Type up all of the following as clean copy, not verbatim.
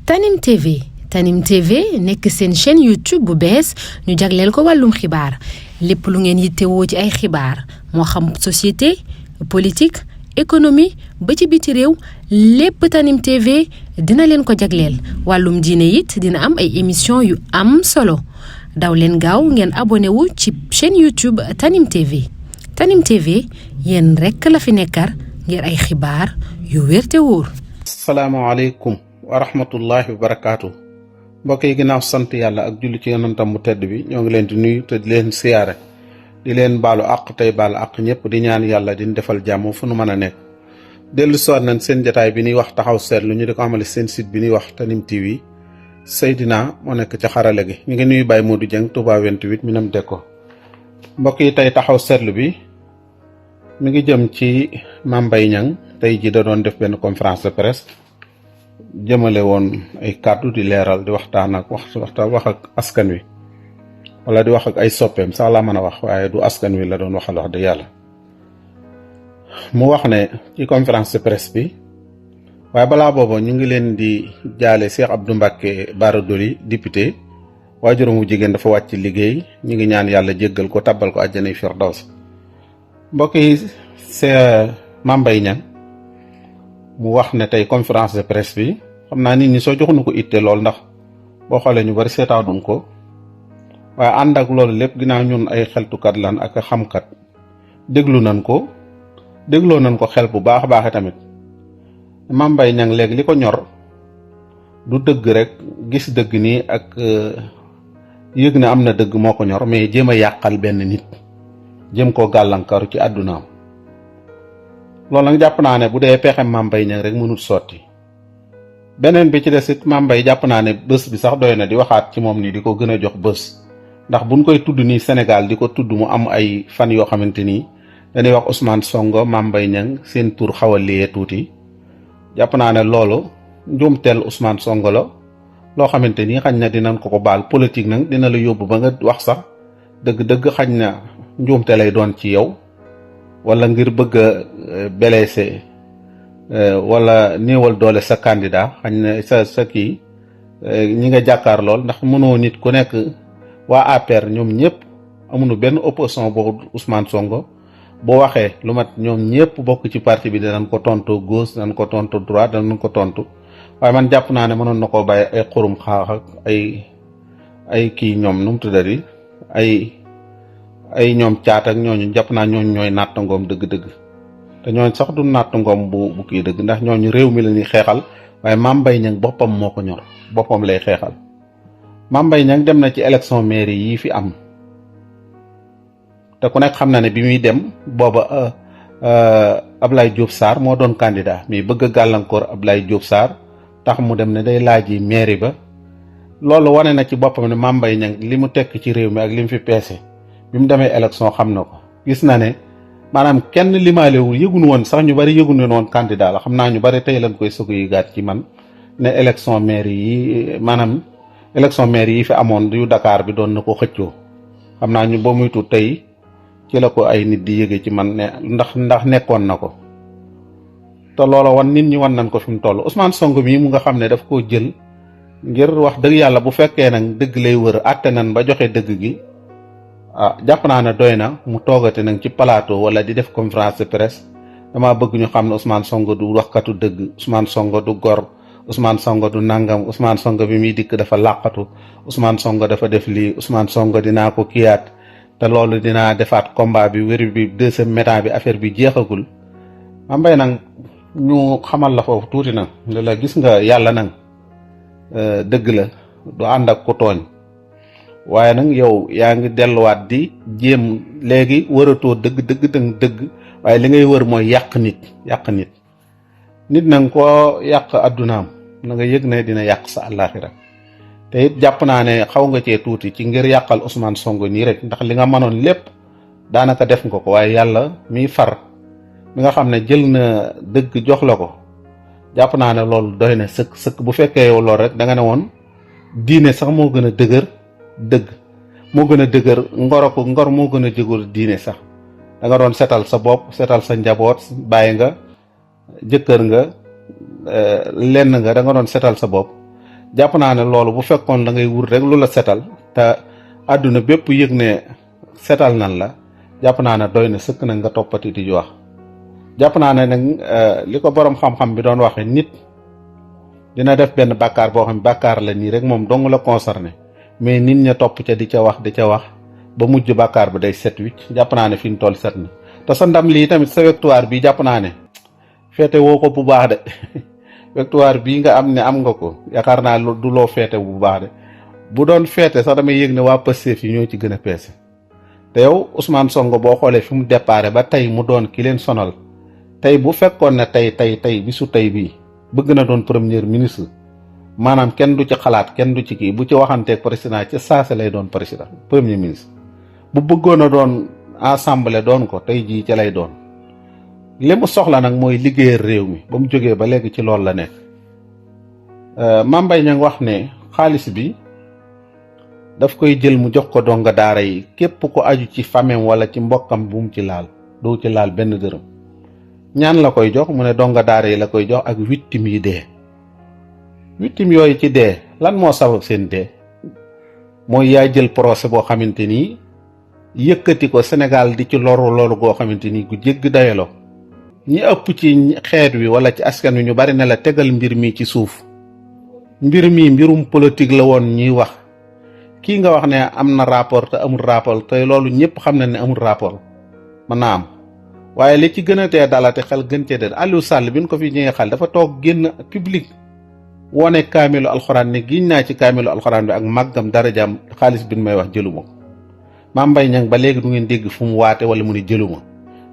Tanim TV Tanim TV nekk seen chaîne YouTube bu bees ñu jagleel ko wàllum xibaar lépp lu ngeen yittewoo ci ay xibaar moo xam société politique économie ba ci biti réew lépp Tanim TV dina leen ko jagleel wàllum diine it dina am ay émission yu am solo daw leen gaaw ngeen abonné wu ci chaîne YouTube Tanim TV Tanim TV yéen rekk la fi nekkar ngir ay xibaar yu wér te wóor. asalaamaaleykum wa rahmatullahi wa barakaatu mbokk yi ginnaaw sant yàlla ak julli ci yonentam bu tedd bi ñoo ngi leen di nuyu te di leen siyaare di leen baalu àq tey baalu àq ñëpp di ñaan yàlla di defal jàmm fu nu mën a nekk. dellu soot nañ seen jataay bi ñuy wax taxaw seetlu ñu di ko amale seen site bi ñuy wax Tanim TV Seydina moo nekk ca xarala gi ñu ngi nuyu Baye Modou Dieng Touba 28 Minam Dekko. mbokk yi tey taxaw seetlu bi mi ngi jëm ci Mame Mbaye Niang tey ji da doon def benn conférence de presse jëmale woon ay kàddu di leeral di waxtaan ak wax ak askan wi wala di wax ak ay soppeem sax laa mën a wax waaye du askan wi la doon waxal wax de yàlla. mu wax ne ci conférence de presse bi waaye balaa booba ñu ngi leen di jaale Cheikh Abdou Mbacké Bara Dolly député waajuram wu jigéen dafa wàcc liggéey ñu ngi ñaan yàlla jéggal ko tabbal ko àjjanay firdaws. mbokk yi c'est Mame Mbaye Niang mu wax ne tey conférence de presse bi xam naa nit ñi soo joxuñu ko itte lool ndax boo xoolee ñu bari seetaanuñ ko waaye ànd ak loolu lépp ginnaaw ñun ay xeltukat lan ak xamkat dégloo nañ ko xel bu baax a baax tamit. Mame Mbaye Niang léegi li ko ñor du dëgg rek gis dëgg nii ak yëg ne am na dëgg moo ko ñor mais jéem a yàqal benn nit jéem koo gàllankaaru ci àddunaam. loolu nag jàpp naa ne bu dee pexe Mame Mbaye Niang rek mënut sotti beneen bi ci des it Mame Mbaye jàpp naa ne bés bi sax doy na di waxaat ci moom nii di ko gën a jox bés ndax buñ koy tudd nii Sénégal di ko tudd mu am ay fan yoo xamante nii dañuy wax Ousmane Sonko Mame Mbaye Niang seen tur xaw a liyee tuuti jàpp naa ne loolu njuumteel Ousmane Sonko la loo xamante nii xañ na dinañ ko baal politique nag dina la yóbbu ba nga wax sax dëgg-dëgg xañ na njuumte lay doon ci yow wala ngir bëgg a blessé wala néewal doole sa candidat xañ na sa kii ñi nga jàkkaar lool ndax mënoo nit ku nekk waa APR ñoom ñëpp amuñu benn opposition boobu Ousmane Sonko boo waxee lu mat ñoom ñëpp bokk ci parti bi danañ ko tontu gauche danañ ko tontu droite danañ ko tontu waaye man jàpp naa ne mënoon na koo bàyyi ay xurum xaax ak ay kii ñoom nu mu tuddati ay ñoom caat ak ñooñu jàpp naa ñooñu ñooy nattangoom dëgg-dëgg te ñooñu sax du nattangoom bu kii dëgg ndax ñooñu réew mi la ñuy xeexal waaye Mame Mbaye Niang boppam moo ko ñor boppam lay xeexal. Mame Mbaye Niang dem na ci élection mairie yii fi am te ku nekk xam na ne bi muy dem booba Ablaye Diop Sarr moo doon candidat mais bëgg a gàllankoor Ablaye Diop Sarr tax mu dem ne day laaji mairie ba loolu wane na ci boppam ne Mame Mbaye Niang li mu tekk ci réew mi ak li mu fi peese. bi mu demee élection xam na ko gis na ne maanaam kenn limaalewul yëgunu woon sax ñu bari yëgunu woon candidat la xam naa ñu bari tey lañ koy sëgg yi gaat ci man ne élection maire yi fi amoon yu Dakar bi doon na ko xëccoo xam naa ñu ba muy tuut tey ci la ko ay nit di yëge ci man ne ndax nekkoon na ko te loola wan nit ñi wan nañ ko fi mu toll Ousmane Sonko mii mu nga xam ne daf koo jël ngir wax dëgg yàlla bu fekkee nag dëgg lay wër àtte nañ ba joxe dëgg gi jàpp naa ne doy na mu toogate nag ci plateau wala di def conférence de presse dama bëgg ñu xam ne Ousmane Sonko du waxkatu dëgg Ousmane Sonko du gor Ousmane Sonko du nangam Ousmane Sonko bi muy dikk dafa làqatu Ousmane Sonko dafa def lii Ousmane Sonko dinaa ko kiyaat te loolu dinaa defaat combat bi wéri bi deuxième mi-temps bi affaire bi jeexagul. Mame Mbaye nag ñu xamal la foofu tuuti nag ne la gis nga yàlla nag dëgg la du ànd ak ku tooñ waaye nag yow yaa ngi delluwaat di jéem léegi wëratoo dëgg waaye li ngay wër mooy yàq nit nit nag koo yàq addunaam na nga yëg ne dina yàq sa àllaaxira te it jàpp naa ne xaw nga cee tuuti ci ngir yàqal Ousmane Sonko nii rek ndax li nga mënoon lépp daanaka def nga ko waaye yàlla miy far mi nga xam ne jël na dëgg jox la ko jàpp naa ne loolu doy na sëkk bu fekkee yow loolu rek da nga ne woon diine sax moo gën a dëgër dëgg moo gën a dëgër ngor moo gën a jëgul diine sax da nga doon setal sa bopp setal sa njaboot bàyyi nga jëkkër nga lenn nga da nga doon setal sa bopp jàpp naa ne loolu bu fekkoon da ngay wut rek lu la setal te àdduna bépp yëg ne setal nan la jàpp naa ne doy na sëkk na nga toppati di wax. jàpp naa ne nag li ko borom xam-xam bi doon waxe nit dina def benn bàkkaar boo xam ne bàkkaar la nii rek moom dong la concerné mais nit ña topp ca di ca wax ba mujj bàkkaar bi day set wicc jàpp naa ne fi ñu toll set na te sa ndam lii tamit sa victoire bi jàpp naa ne feete woo ko bu baax de victoire bii nga am ne am nga ko yaakaar naa du loo feete bu baax de bu doon feete sax damay yëg ne waa Pastef yi ñoo ci gën a peese te yow Ousmane Sonko boo xoolee fi mu déparé ba tey mu doon ki leen sonal tey bu fekkoon ne tey bisu tey bii bëgg na doon premier ministre maanaam kenn du ci xalaat kenn du ci kii bu ci waxanteeg président ci saase lay doon président premier ministre bu bëggoon a doon assemblée doon ko tey jii ci lay doon li mu soxla nag mooy liggéeyal réew mi ba mu jógee ba léegi ci loolu la nekk. Mame Mbaye Niang wax ne xaalis bi daf koy jël mu jox ko donga daara yi képp ko aju ci famem wala ci mbokkam bu mu ci laal doo ci laal benn dërëm. ñaan la koy jox mu ne donga daara yi la koy jox ak victime yi dee victime yooyu ci dee lan moo sabab seen dee mooy yaa jël procès boo xamante nii yëkkati ko Sénégal di ci loru goo xamante nii gu jégg dayaloo ñi ëpp ci xeet wi wala ci askan wi ñu bari ne la tegal mbir mi ci suuf mbir mi mbirum politique la woon ñuy wax kii nga wax ne am na rapport te amul rapport te loolu ñëpp xam na ne amul rapport mën naa am waaye li ci gën a tee dalate xel gën cee de Aliou Sall bi ñu ko fi ñëwee xel dafa toog génn public wone kaamilu alxuraan ne giñ naa ci kaamilu alxuraan bi ak màggam darajaam xaalis bi may wax jëluma ko Mame Mbaye Niang ba léegi du ngeen dégg fu mu waate wala mu ne jëluma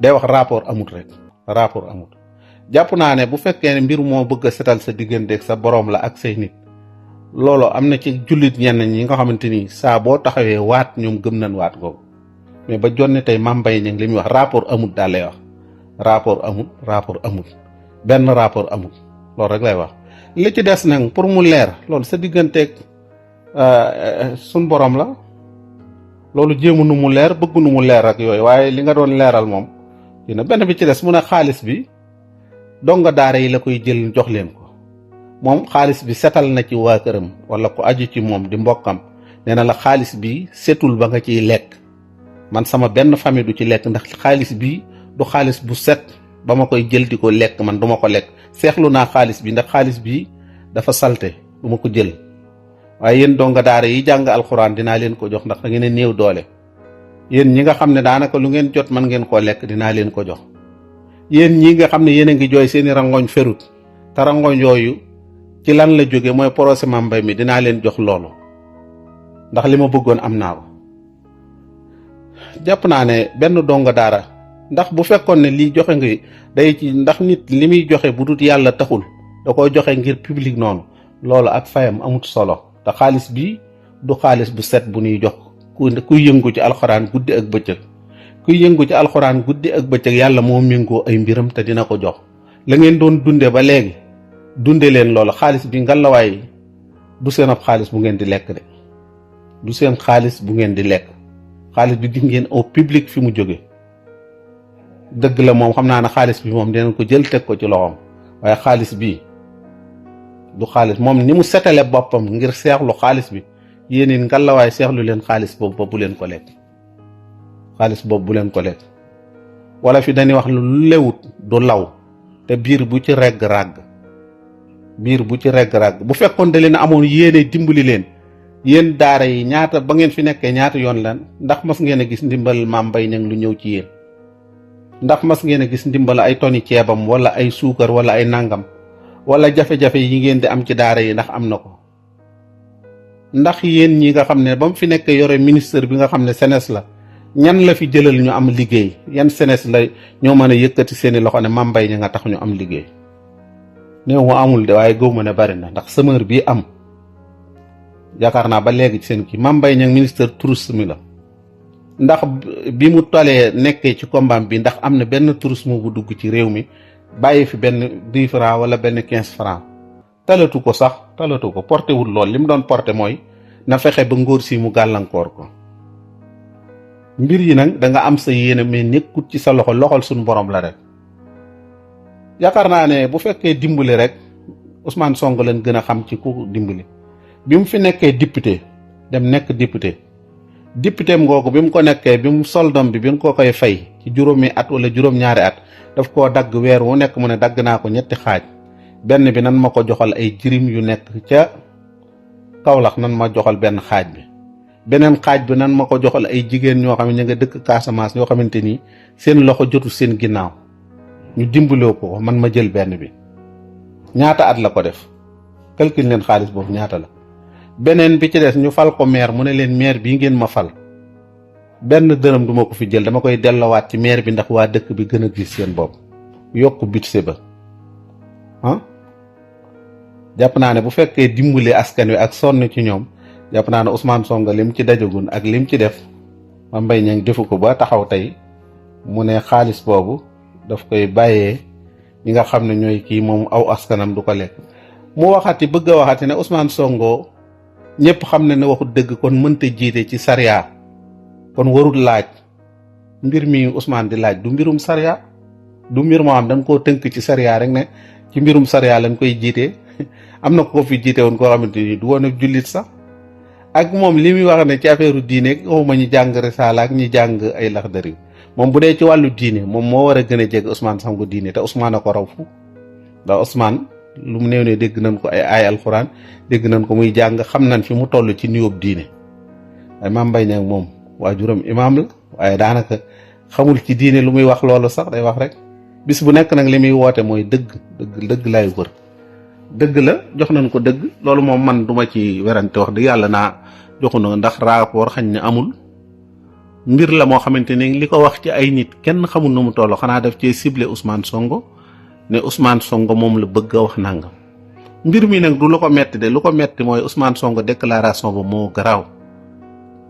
day wax rapport amut rek rapport amut. jàpp naa ne bu fekkee ne mbir moo bëgg a setal sa digganteeg sa borom la ak say nit loolu am na ci jullit ñenn ñi nga xamante ni saa boo taxawee waat ñoom gëm nañ waat googu mais ba jonne tey Mame Mbaye Niang li muy wax rapport amut daal lay wax rapport amut benn rapport amut loolu rek lay wax. li ci des nag pour mu leer loolu sa digganteeg suñ borom la loolu jéemu nu mu leer bëgg nu mu leer ak yooyu waaye li nga doon leeral moom dina benn bi ci des mu ne xaalis bi donga daara yi la koy jël jox leen ko moom xaalis bi setal na ci waa këram wala ko aju ci moom di mbokkam nee na la xaalis bi setul ba nga ciy lekk man sama benn famille du ci lekk ndax xaalis bi du xaalis bu set ba ma koy jël di ko lekk man du ma ko lekk seexlu naa xaalis bi ndax xaalis bi dafa salte du ma ko jël waaye yéen donga daara yi jàng alxuraan dinaa leen ko jox ndax da ngeen a néew doole yéen ñi nga xam ne daanaka lu ngeen jot mën ngeen koo lekk dinaa leen ko jox yéen ñi nga xam ne yéen a ngi jooy seeni rangoñ ferut te rangoñ yooyu ci lan la jóge mooy procès Mame Mbaye mi dinaa leen jox loolu ndax li ma bëggoon am naa ko jàpp naa ne benn donga daara ndax bu fekkoon ne lii joxe nga day ci ndax nit li muy joxe bu dut yàlla taxul da koy joxe ngir public noonu loolu ak fayam amut solo te xaalis bi du xaalis bu set bu ñuy jox kuy yëngu ci alxuraan guddi ak bëccëg kuy yëngu ci alxuraan guddi ak bëccëg yàlla moo méngoo ay mbiram te dina ko jox la ngeen doon dunde ba léegi dunde leen loolu xaalis bi ngalawaay du seen ab xaalis bu ngeen di lekk de du seen xaalis bu ngeen di lekk xaalis bi gis ngeen au public fi mu jóge dëgg la moom xam naa ne xaalis bi moom dinañ ko jël teg ko ci loxoom waaye xaalis bi du xaalis moom ni mu setale boppam ngir seexlu xaalis bi yéen it ngalawaay seexlu leen xaalis boobu ba bu leen ko lekk xaalis boobu bu leen ko lekk wala fi dañuy wax lu lewut du law te biir bu ci regg ràgg bu fekkoon da leen amoon yéene dimbali leen yéen daara yi ñaata ba ngeen fi nekkee ñaata yoon lan ndax mas ngeen a gis ndimbal Mame Mbaye Niang lu ñëw ci yéen ndax mas ngeen a gis ndimbal ay toni ceebam wala ay suukar wala ay nangam wala jafe-jafe yi ngeen di am ci daara yi ndax am na ko ndax yéen ñi nga xam ne ba mu fi nekk yore ministre bi nga xam ne SENES la ñan la fi jëlal ñu am liggéey yan SENES la ñoo mën a yëkkati seeni loxo ne Mame Mbaye Niang nga tax ñu am liggéey néew mu amul de waaye gëw ma ne bari na ndax semeur bii am yaakaar naa ba léegi ci seen kii Mame Mbaye Niang ministre tourisme la ndax bi mu tolee nekkee ci combat bi ndax am na benn tourisme bu dugg ci réew mi bàyyi fi benn 10 francs wala benn 15 francs talatu ko porté wul lool li mu doon porté mooy na fexe ba ngóor si mu gàllankoor ko mbir yi nag da nga am sa yéene mais nekkut ci sa loxol suñu borom la rek yaakaar naa ne bu fekkee dimbali rek Ousmane Sonko leen gën a xam ci ku dimbali bi mu fi nekkee député dem nekk député ngoogu bi mu ko nekkee bi mu soldam bi mu ko koy fay ci juróomi at wala juróom-ñaari at daf koo dagg weer wu nekk mu ne dagg naa ko 3 xaaj benn bi nan ma ko joxal ay jirim yu nekk ca Kaolack nan ma joxal benn xaaj bi beneen xaaj bi nan ma ko joxal ay jigéen ñoo xam ne ñu nga dëkk Casamance yoo xamante ni seen loxo jotu seen ginnaaw ñu dimbaloo ko man ma jël benn bi. ñaata at la ko def calcule leen xaalis boobu ñaata la. beneen bi ci des ñu fal ko maire mu ne leen maire bii ngeen ma fal benn dërëm duma ko fi jël dama koy dellowaat ci maire bi ndax waa dëkk bi gën a gis seen bopp yokk budget ba jàpp naa ne bu fekkee dimbali askan wi ak sonn ci ñoom jàpp naa ne Ousmane Sonko lim ci dajagun ak lim ci def Mame Mbaye Niang defu ko ba taxaw tey mu ne xaalis boobu daf koy bàyyee ñi nga xam ne ñooy kii moom aw askanam du ko lekk. mu waxati bëgg a waxati ne Ousmane Sonko ñëpp xam ne waxut dëgg kon mënta jiite ci sariya kon warul laaj mbir mi Ousmane di laaj du mbirum sariya du mbir moo xam dañ koo tënk ci sariya rek ne ci mbirum sariya lañ koy jiite am na ko fi jiite woon koo xamante ni du woon ak jullit sax ak moom li muy wax ne ci affaire diine waxuma ñi jàng risaala ak ñi jàng ay laxdari moom bu dee ci wàllu diine moom moo war a gën a jege Ousmane Sonko diine te Ousmane a ko raw fu ndax Ousmane lu mu néew ne dégg nañ ko ay alxuraan dégg nañ ko muy jàng xam nañ fi mu toll ci niveau diine waaye Mame Mbaye Niang moom waajuram imaam la waaye daanaka xamul ci diine lu muy wax loolu sax day wax rek bis bu nekk nag li muy woote mooy dëgg lay wër dëgg la jox nañ ko dëgg loolu moom man duma ci werante wax dëgg yàlla naa joxu na ndax rapport xañ ne amul mbir la moo xamante ni li ko wax ci ay nit kenn xamul nu mu toll xanaa def cee ciblé Ousmane Sonko ne Ousmane Sonko moom la bëgg a wax nangam mbir mi nag du lu ko metti de lu ko metti mooy Ousmane Sonko déclaration ba moo garaaw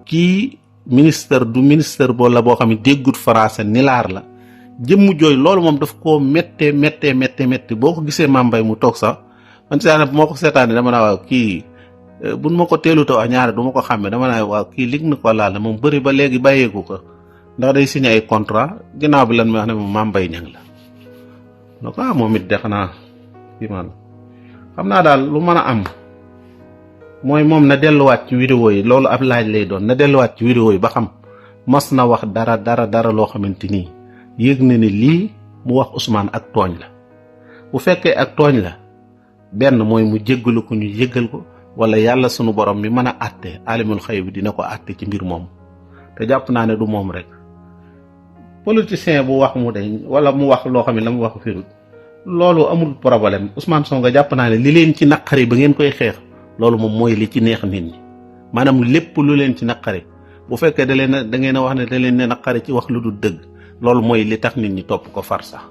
kii ministre du ministre boo la boo xam ne déggut français nilaar la jëmm jooy loolu moom daf koo méttee boo ko gisee Mame Mbaye mu toog sax man si daanaka bu ma ko seetaanee dama naa waaw kii buñ ma ko teelu taw ñaare du ma ko xàmme dama naa waaw kii lig na ko laal moom bëri ba léegi bàyyeeku ko ndax day signé ay contrat ginnaaw bi lan may wax ne moom Mame Mbaye Niang la donc moom it de xanaa kii man xam naa daal lu mën a am mooy moom na delluwaat ci vidéo yi loolu ab laaj lay doon na delluwaat ci vidéo yi ba xam mas na wax dara loo xamante nii yëg na ni lii mu wax Ousmane ak tooñ la bu fekkee ak tooñ la benn mooy mu jéggalu ko ñu jéggal ko wala yàlla sunu borom mi mën a àtte alimul xëy bi dina ko àtte ci mbir moom te jàpp naa ne du moom rek politicien bu wax mu deñ wala mu wax loo xam ne la mu wax firut loolu amul problème Ousmane Sonko jàpp naa ne li leen ci naqari ba ngeen koy xeex loolu moom mooy li ci neex nit ñi maanaam lépp lu leen ci naqari bu fekkee da ngeen a wax ne da leen ne naqari ci wax lu dul dëgg loolu mooy li tax nit ñi topp ko far sax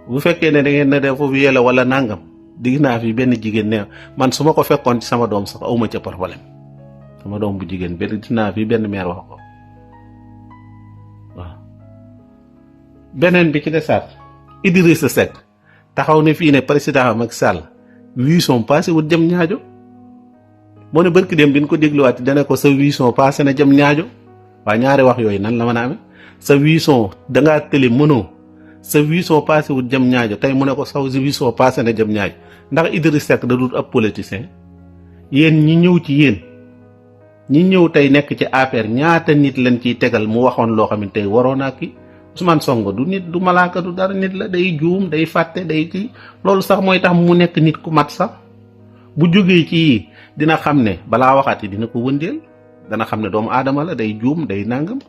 bu fekkee ne da ngeen ne def foofu yéela wala nangam digg naa fi benn jigéen ne man su ma ko fekkoon ci sama doom sax awma ca problème sama doom bu jigéen digg naa fi benn meer wax ko waaw. beneen bi ci desaat Idrissa Seck taxaw ne fii ne président Macky Sall 800 passé wut jëm ñaajo moo ne barki dem bi ñu ko dégluwaat dana ko sa 800 passé na jëm ñaajo waa ñaari wax yooyu nan la mën a amee sa 800 dangaa tële mënoo sa 800 passé wut jëm ñaajo tey mu ne ko saw si 800 passé na jëm ñaajo ndax Idrissa Seck da dul ab politicien yéen ñi ñëw ci yéen ñi ñëw tey nekk ci APR ñaata nit lañ ciy tegal mu waxoon loo xam ne tey waroon naa kii Ousmane Sonko du nit du malaaka du dara nit la day juum day fàtte day kii loolu sax mooy tax mu nekk nit ku mat sax bu jógee ci dina xam ne balaa waxaati dina ko wëndeel dana xam ne doomu aadama la day juum day nangam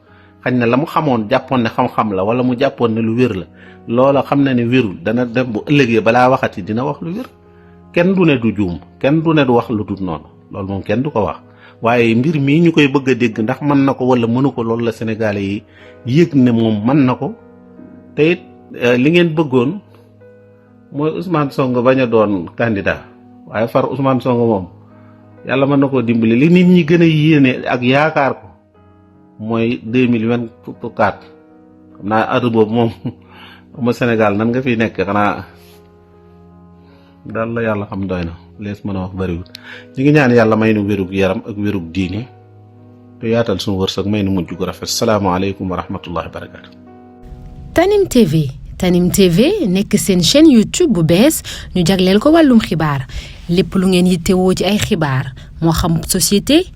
xañ na la mu xamoon jàppoon ne xam-xam la wala mu jàppoon ne lu wér la loola xam na ne wérul dana dem bu ëllëgee balaa waxati dina wax lu wér kenn du ne du juum kenn du ne du wax lu dul noonu loolu moom kenn du ko wax waaye mbir mii ñu koy bëgg a dégg ndax mën na ko wala mënu ko loolu la Sénégalais yi yëg ne moom mën na ko te it li ngeen bëggoon mooy Ousmane Sonko bañ a doon candidat waaye far Ousmane Sonko moom yàlla mën na koo dimbali li nit ñi gën a yéene ak yaakaar ko mooy 2024 xam naa at boobu moom ma Sénégal nan nga fiy nekk xanaa daal la yàlla xam doy na lees mën a wax bariwul ñi ngi ñaan yàlla may nu wérug yaram ak wérug diine te yaatal suñu wërsëg may nu mujj gu rafet salaamaaleykum wa rahmatullahi wa barakaatu. Tanim TV Tanim TV nekk seen chaîne YouTube bu bees ñu jagleel ko wàllum xibaar lépp lu ngeen yittewoo ci ay xibaar moo xam société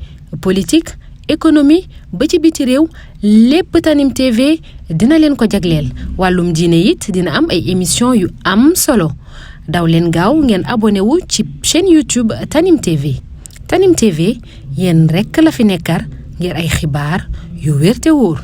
politique économie ba ci biti réew lépp Tanim TV dina leen ko jagleel wàllum diine it dina am ay émission yu am solo daw leen gaaw ngeen abonné wu ci chaîne YouTube Tanim TV Tanim TV yéen rekk la fi nekkar ngir ay xibaar yu wér te wóor